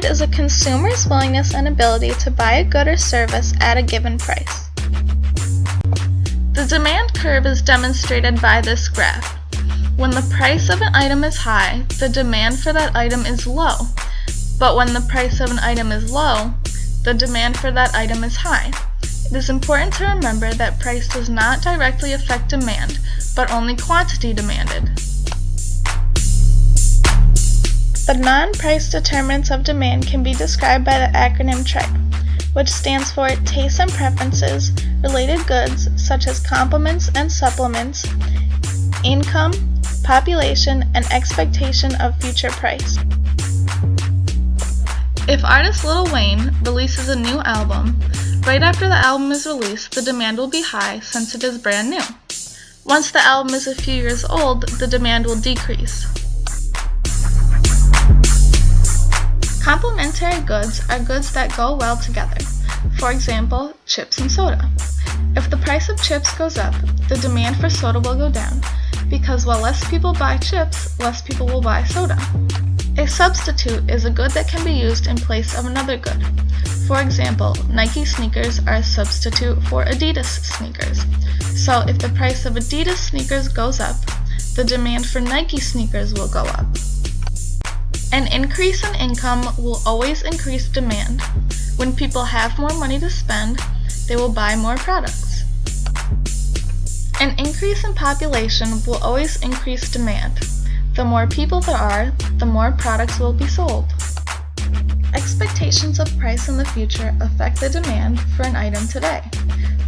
Demand is a consumer's willingness and ability to buy a good or service at a given price. The demand curve is demonstrated by this graph. When the price of an item is high, the demand for that item is low. But when the price of an item is low, the demand for that item is high. It is important to remember that price does not directly affect demand, but only quantity demanded. The non-price determinants of demand can be described by the acronym TRIPE, which stands for Tastes and Preferences, Related Goods such as Complements and Supplements, Income, Population, and Expectation of Future Price. If artist Lil Wayne releases a new album, right after the album is released, the demand will be high since it is brand new. Once the album is a few years old, the demand will decrease. Complementary goods are goods that go well together. For example, chips and soda. If the price of chips goes up, the demand for soda will go down, because while less people buy chips, less people will buy soda. A substitute is a good that can be used in place of another good. For example, Nike sneakers are a substitute for Adidas sneakers. So if the price of Adidas sneakers goes up, the demand for Nike sneakers will go up. An increase in income will always increase demand. When people have more money to spend, they will buy more products. An increase in population will always increase demand. The more people there are, the more products will be sold. Expectations of price in the future affect the demand for an item today.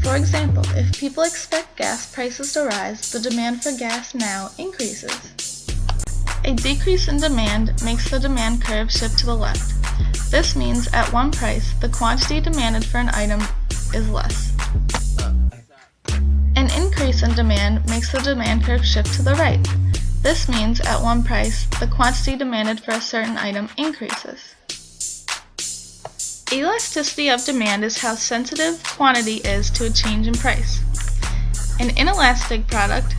For example, if people expect gas prices to rise, the demand for gas now increases. A decrease in demand makes the demand curve shift to the left. This means at one price, the quantity demanded for an item is less. An increase in demand makes the demand curve shift to the right. This means at one price, the quantity demanded for a certain item increases. Elasticity of demand is how sensitive quantity is to a change in price. An inelastic product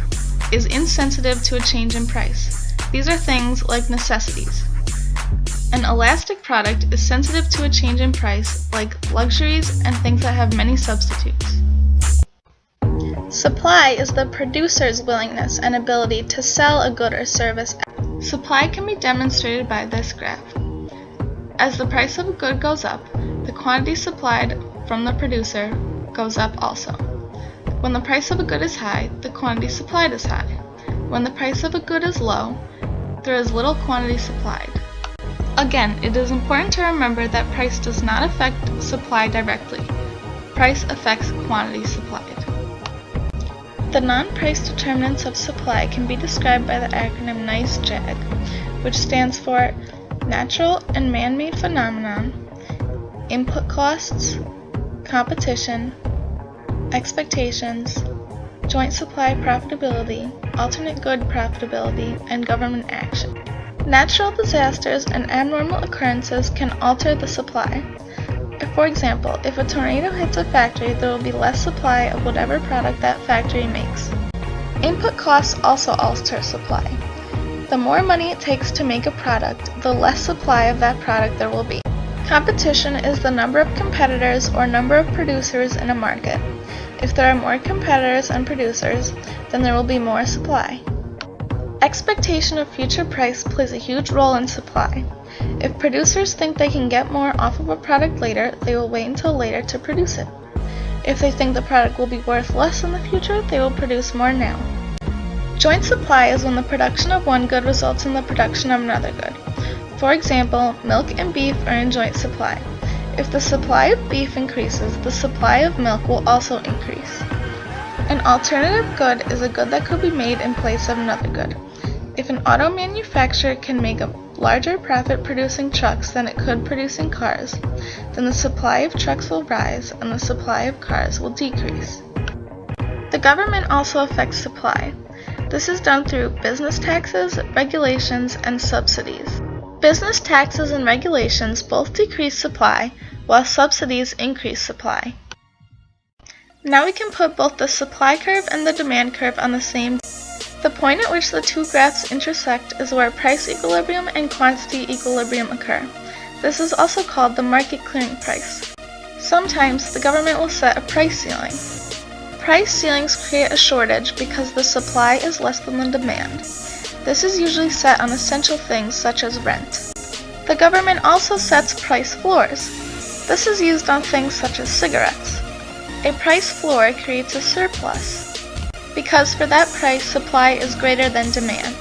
is insensitive to a change in price. These are things like necessities. An elastic product is sensitive to a change in price, like luxuries and things that have many substitutes. Supply is the producer's willingness and ability to sell a good or service. Supply can be demonstrated by this graph. As the price of a good goes up, the quantity supplied from the producer goes up also. When the price of a good is high, the quantity supplied is high. When the price of a good is low, there is little quantity supplied. Again, it is important to remember that price does not affect supply directly. Price affects quantity supplied. The non-price determinants of supply can be described by the acronym NICE-JAG, which stands for Natural and Man-Made Phenomenon, Input Costs, Competition, Expectations, Joint Supply Profitability, Alternate Good Profitability, and Government Action. Natural disasters and abnormal occurrences can alter the supply. For example, if a tornado hits a factory, there will be less supply of whatever product that factory makes. Input costs also alter supply. The more money it takes to make a product, the less supply of that product there will be. Competition is the number of competitors or number of producers in a market. If there are more competitors and producers, then there will be more supply. Expectation of future price plays a huge role in supply. If producers think they can get more off of a product later, they will wait until later to produce it. If they think the product will be worth less in the future, they will produce more now. Joint supply is when the production of one good results in the production of another good. For example, milk and beef are in joint supply. If the supply of beef increases, the supply of milk will also increase. An alternative good is a good that could be made in place of another good. If an auto manufacturer can make a larger profit producing trucks than it could producing cars, then the supply of trucks will rise and the supply of cars will decrease. The government also affects supply. This is done through business taxes, regulations, and subsidies. Business taxes and regulations both decrease supply, while subsidies increase supply. Now we can put both the supply curve and the demand curve on the same. The point at which the two graphs intersect is where price equilibrium and quantity equilibrium occur. This is also called the market clearing price. Sometimes the government will set a price ceiling. Price ceilings create a shortage because the supply is less than the demand. This is usually set on essential things such as rent. The government also sets price floors. This is used on things such as cigarettes. A price floor creates a surplus because for that price supply is greater than demand.